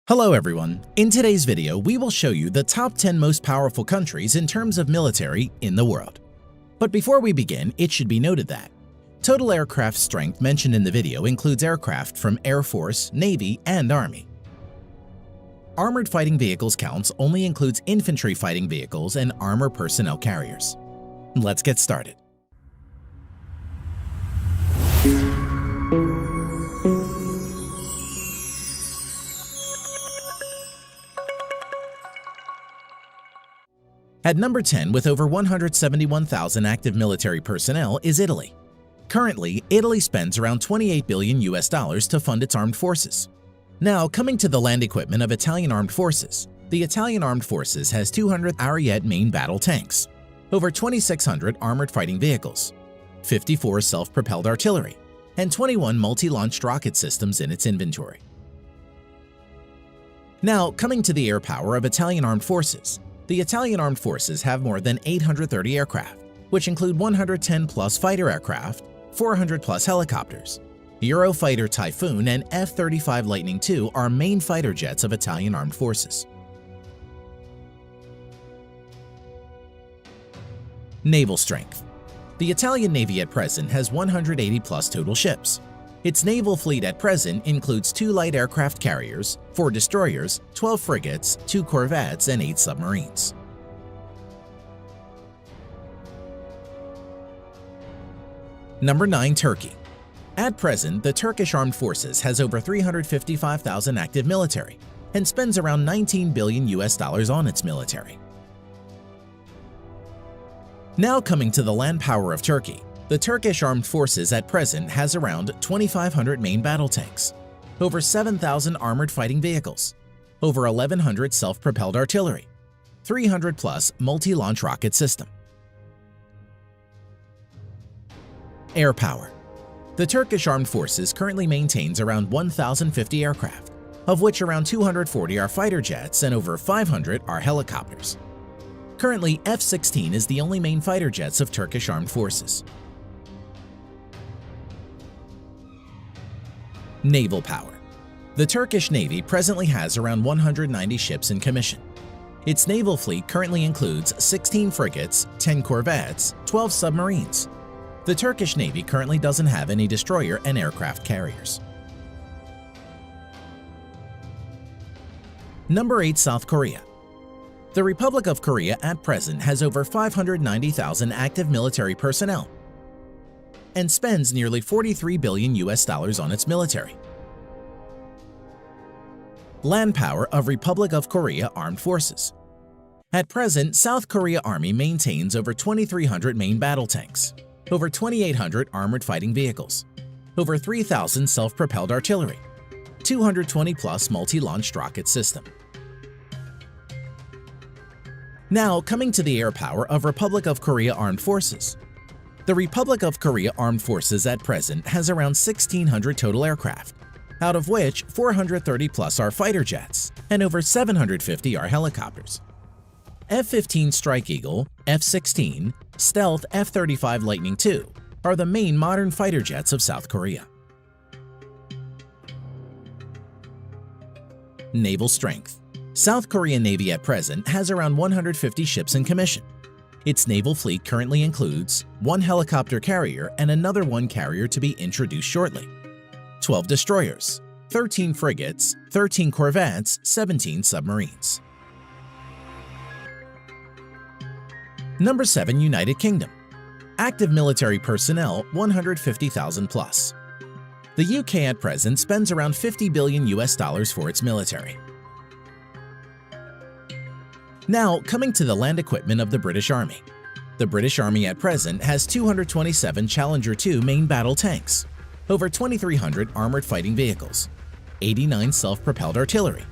Hello everyone. In today's video, we will show you the top 10 most powerful countries in terms of military in the world. But before we begin, it should be noted that total aircraft strength mentioned in the video includes aircraft from Air Force, Navy, and Army. Armored fighting vehicles counts only includes infantry fighting vehicles and armor personnel carriers. Let's get started. At number 10 with over 171,000 active military personnel is Italy. Currently, Italy spends around $28 billion to fund its armed forces. Now, coming to the land equipment of Italian armed forces, the Italian armed forces has 200 Ariete main battle tanks, over 2,600 armored fighting vehicles, 54 self-propelled artillery, and 21 multi-launched rocket systems in its inventory. Now, coming to the air power of Italian armed forces, the Italian armed forces have more than 830 aircraft, which include 110-plus fighter aircraft, 400-plus helicopters. Eurofighter Typhoon and F-35 Lightning II are main fighter jets of Italian armed forces. Naval strength. The Italian Navy at present has 180-plus total ships. Its naval fleet at present includes 2 light aircraft carriers, 4 destroyers, 12 frigates, 2 corvettes, and 8 submarines. Number 9. Turkey. At present, the Turkish Armed Forces has over 355,000 active military and spends around $19 billion on its military. Now coming to the land power of Turkey, the Turkish Armed Forces at present has around 2,500 main battle tanks, over 7,000 armored fighting vehicles, over 1,100 self-propelled artillery, 300-plus multi-launch rocket system. Air power. The Turkish Armed Forces currently maintains around 1,050 aircraft, of which around 240 are fighter jets and over 500 are helicopters. Currently, F-16 is the only main fighter jets of Turkish Armed Forces. Naval power. The Turkish Navy presently has around 190 ships in commission. Its naval fleet currently includes 16 frigates, 10 corvettes, 12 submarines. The Turkish Navy currently doesn't have any destroyer and aircraft carriers. Number 8. South Korea. The Republic of Korea at present has over 590,000 active military personnel and spends nearly $43 billion on its military. Land power of Republic of Korea Armed Forces. At present, South Korea Army maintains over 2,300 main battle tanks, over 2,800 armored fighting vehicles, over 3,000 self-propelled artillery, 220-plus multi-launched rocket system. Now, coming to the air power of Republic of Korea Armed Forces. The Republic of Korea Armed Forces at present has around 1,600 total aircraft, out of which 430-plus are fighter jets and over 750 are helicopters. F-15 Strike Eagle, F-16, Stealth F-35 Lightning II are the main modern fighter jets of South Korea. Naval strength. South Korean Navy at present has around 150 ships in commission. Its naval fleet currently includes 1 helicopter carrier and another 1 carrier to be introduced shortly, 12 destroyers, 13 frigates, 13 corvettes, 17 submarines. Number 7. United Kingdom. Active military personnel 150,000 plus. The UK at present spends around $50 billion for its military. Now, coming to the land equipment of the British Army. The British Army at present has 227 Challenger 2 main battle tanks, over 2,300 armored fighting vehicles, 89 self-propelled artillery,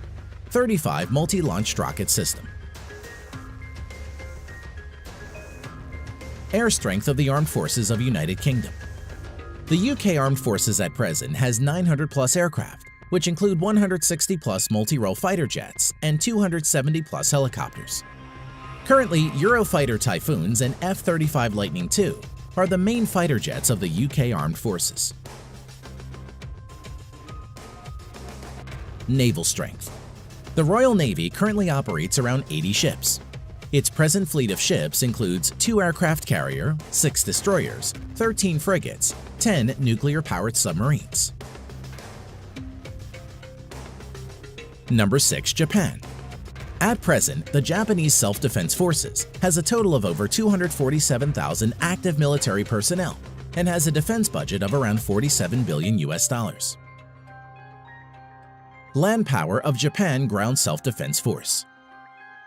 35 multi-launched rocket system. Air strength of the Armed Forces of United Kingdom. The UK Armed Forces at present has 900-plus aircraft, which include 160-plus multi-role fighter jets and 270-plus helicopters. Currently, Eurofighter Typhoons and F-35 Lightning II are the main fighter jets of the UK Armed Forces. Naval strength. The Royal Navy currently operates around 80 ships. Its present fleet of ships includes 2 aircraft carrier, 6 destroyers, 13 frigates, 10 nuclear-powered submarines. Number 6. Japan. At present, the Japanese Self-Defense Forces has a total of over 247,000 active military personnel and has a defense budget of around $47 billion. Land power of Japan Ground Self-Defense Force.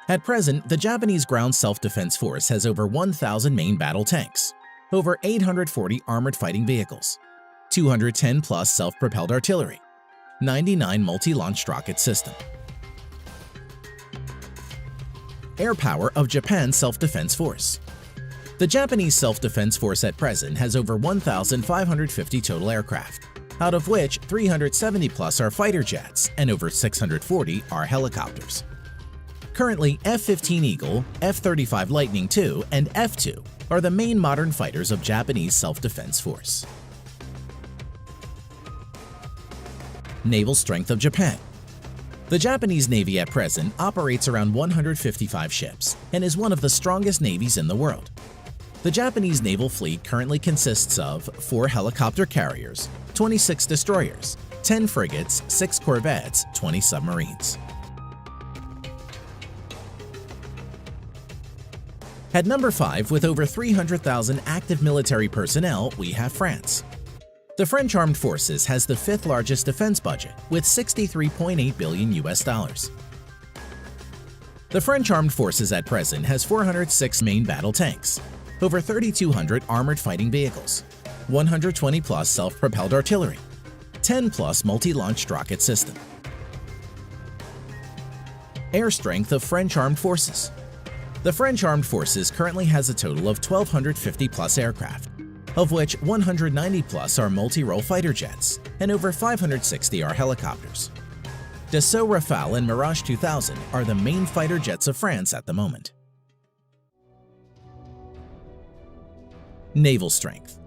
At present, the Japanese Ground Self-Defense Force has over 1,000 main battle tanks, over 840 armored fighting vehicles, 210 plus self-propelled artillery, 99 multi-launched rocket system. Air power of Japan Self-Defense Force. The Japanese Self-Defense Force at present has over 1,550 total aircraft, out of which 370 plus are fighter jets and over 640 are helicopters. Currently, F-15 Eagle, F-35 Lightning II, and F-2 are the main modern fighters of Japanese Self-Defense Force. Naval strength of Japan. The Japanese Navy at present operates around 155 ships and is one of the strongest navies in the world. The Japanese naval fleet currently consists of 4 helicopter carriers, 26 destroyers, 10 frigates, 6 corvettes, 20 submarines. At number 5, with over 300,000 active military personnel, we have France. The French Armed Forces has the 5th largest defense budget with $63.8 billion. The French Armed Forces at present has 406 main battle tanks, over 3,200 armored fighting vehicles, 120 plus self-propelled artillery, 10 plus multi-launched rocket system. Air strength of French Armed Forces. The French Armed Forces currently has a total of 1,250 plus aircraft, of which 190 plus are multi-role fighter jets and over 560 are helicopters. Dassault Rafale and Mirage 2000 are the main fighter jets of France at the moment. Naval strength.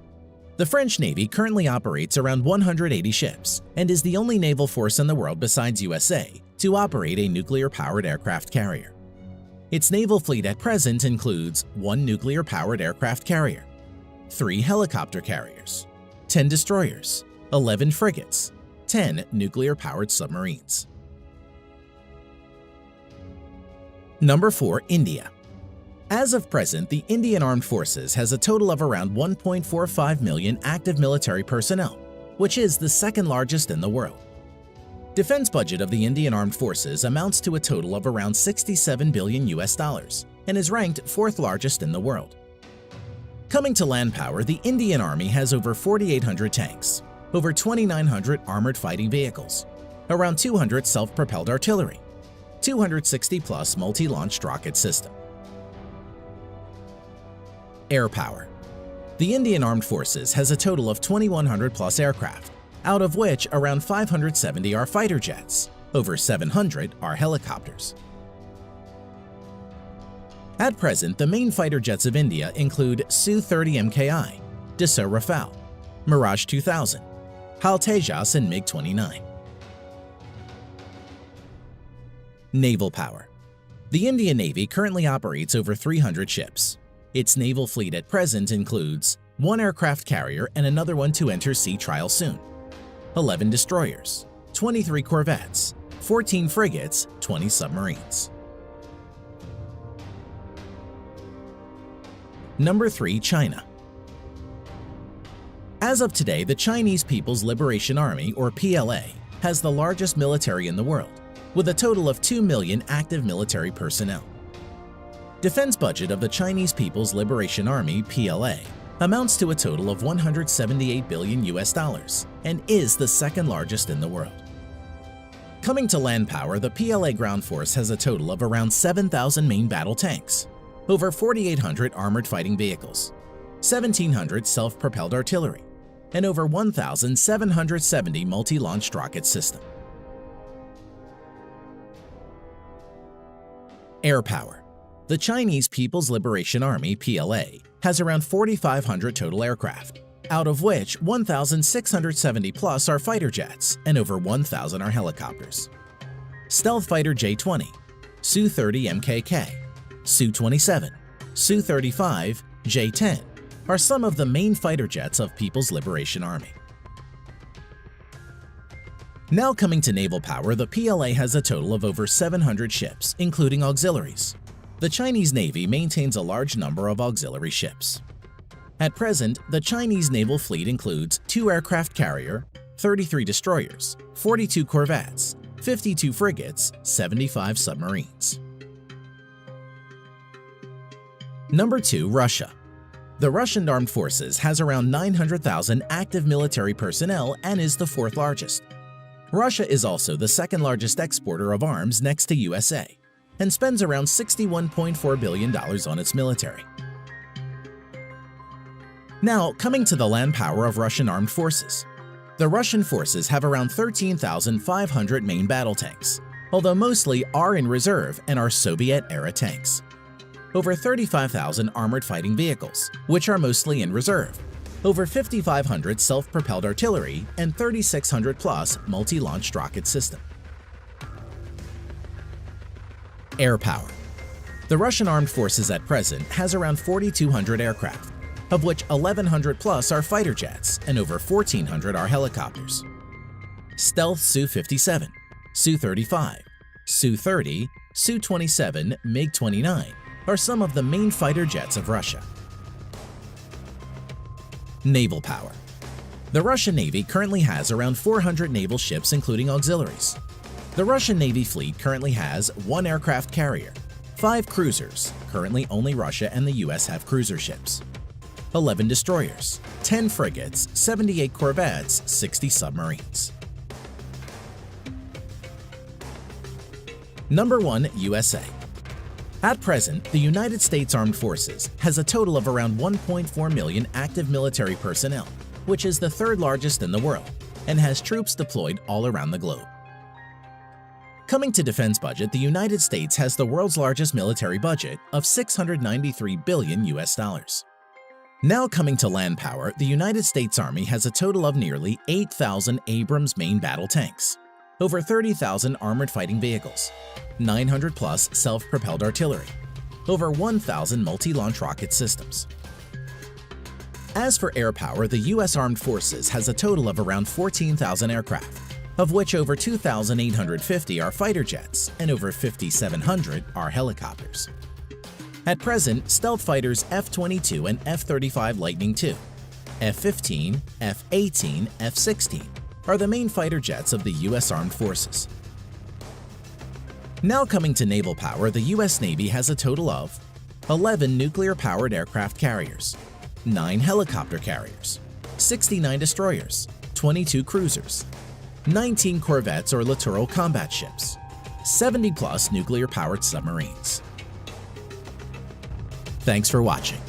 The French Navy currently operates around 180 ships and is the only naval force in the world besides USA to operate a nuclear-powered aircraft carrier. Its naval fleet at present includes 1 nuclear-powered aircraft carrier, 3 helicopter carriers, 10 destroyers, 11 frigates, 10 nuclear-powered submarines. Number 4. India. As of present, the Indian Armed Forces has a total of around 1.45 million active military personnel, which is the 2nd largest in the world. Defense budget of the Indian Armed Forces amounts to a total of around $67 billion and is ranked 4th largest in the world. Coming to land power, the Indian Army has over 4,800 tanks, over 2,900 armored fighting vehicles, around 200 self-propelled artillery, 260 plus multi-launched rocket system. Air power. The Indian Armed Forces has a total of 2,100 plus aircraft, out of which around 570 are fighter jets, over 700 are helicopters. At present, the main fighter jets of India include Su-30 MKI, Dassault Rafale, Mirage 2000, HAL Tejas and MiG-29. Naval power. The Indian Navy currently operates over 300 ships. Its naval fleet at present includes 1 aircraft carrier and another one to enter sea trial soon, 11 destroyers, 23 corvettes, 14 frigates, 20 submarines. Number 3. China. As of today, the Chinese People's Liberation Army, or PLA, has the largest military in the world, with a total of 2 million active military personnel. Defense budget of the Chinese People's Liberation Army, PLA, amounts to a total of $178 billion and is the 2nd largest in the world. Coming to land power, the PLA ground force has a total of around 7,000 main battle tanks, over 4,800 armored fighting vehicles, 1,700 self-propelled artillery, and over 1,770 multi-launched rocket system. Air power. The Chinese People's Liberation Army, PLA, has around 4,500 total aircraft, out of which 1,670 plus are fighter jets and over 1,000 are helicopters. Stealth Fighter J-20, Su-30 MKK, Su-27, Su-35, J-10 are some of the main fighter jets of People's Liberation Army. Now coming to naval power, the PLA has a total of over 700 ships, including auxiliaries. The Chinese Navy maintains a large number of auxiliary ships. At present, the Chinese naval fleet includes 2 aircraft carrier, 33 destroyers, 42 corvettes, 52 frigates, 75 submarines. Number 2. Russia. The Russian Armed Forces has around 900,000 active military personnel and is the 4th largest. Russia is also the 2nd largest exporter of arms next to USA and spends around $61.4 billion on its military. Now, coming to the land power of Russian armed forces. The Russian forces have around 13,500 main battle tanks, although mostly are in reserve and are Soviet-era tanks. Over 35,000 armored fighting vehicles, which are mostly in reserve. Over 5,500 self-propelled artillery and 3,600-plus multi-launched rocket system. Air power. The Russian armed forces at present has around 4,200 aircraft, of which 1,100-plus are fighter jets and over 1,400 are helicopters. Stealth Su-57, Su-35, Su-30, Su-27, MiG-29 are some of the main fighter jets of Russia. Naval power. The Russian Navy currently has around 400 naval ships including auxiliaries. The Russian Navy fleet currently has 1 aircraft carrier, 5 cruisers, currently only Russia and the US have cruiser ships, 11 destroyers, 10 frigates, 78 corvettes, 60 submarines. Number 1. USA. At present, the United States Armed Forces has a total of around 1.4 million active military personnel, which is the 3rd largest in the world, and has troops deployed all around the globe. Coming to defense budget, the United States has the world's largest military budget of $693 billion US. Now coming to land power, the United States Army has a total of nearly 8,000 Abrams main battle tanks, over 30,000 armored fighting vehicles, 900-plus self-propelled artillery, over 1,000 multi-launch rocket systems. As for air power, the U.S. Armed Forces has a total of around 14,000 aircraft, of which over 2,850 are fighter jets and over 5,700 are helicopters. At present, stealth fighters F-22 and F-35 Lightning II, F-15, F-18, F-16 are the main fighter jets of the U.S. Armed Forces. Now coming to naval power, the U.S. Navy has a total of 11 nuclear-powered aircraft carriers, 9 helicopter carriers, 69 destroyers, 22 cruisers, 19 corvettes or littoral combat ships, 70-plus nuclear-powered submarines. Thanks for watching.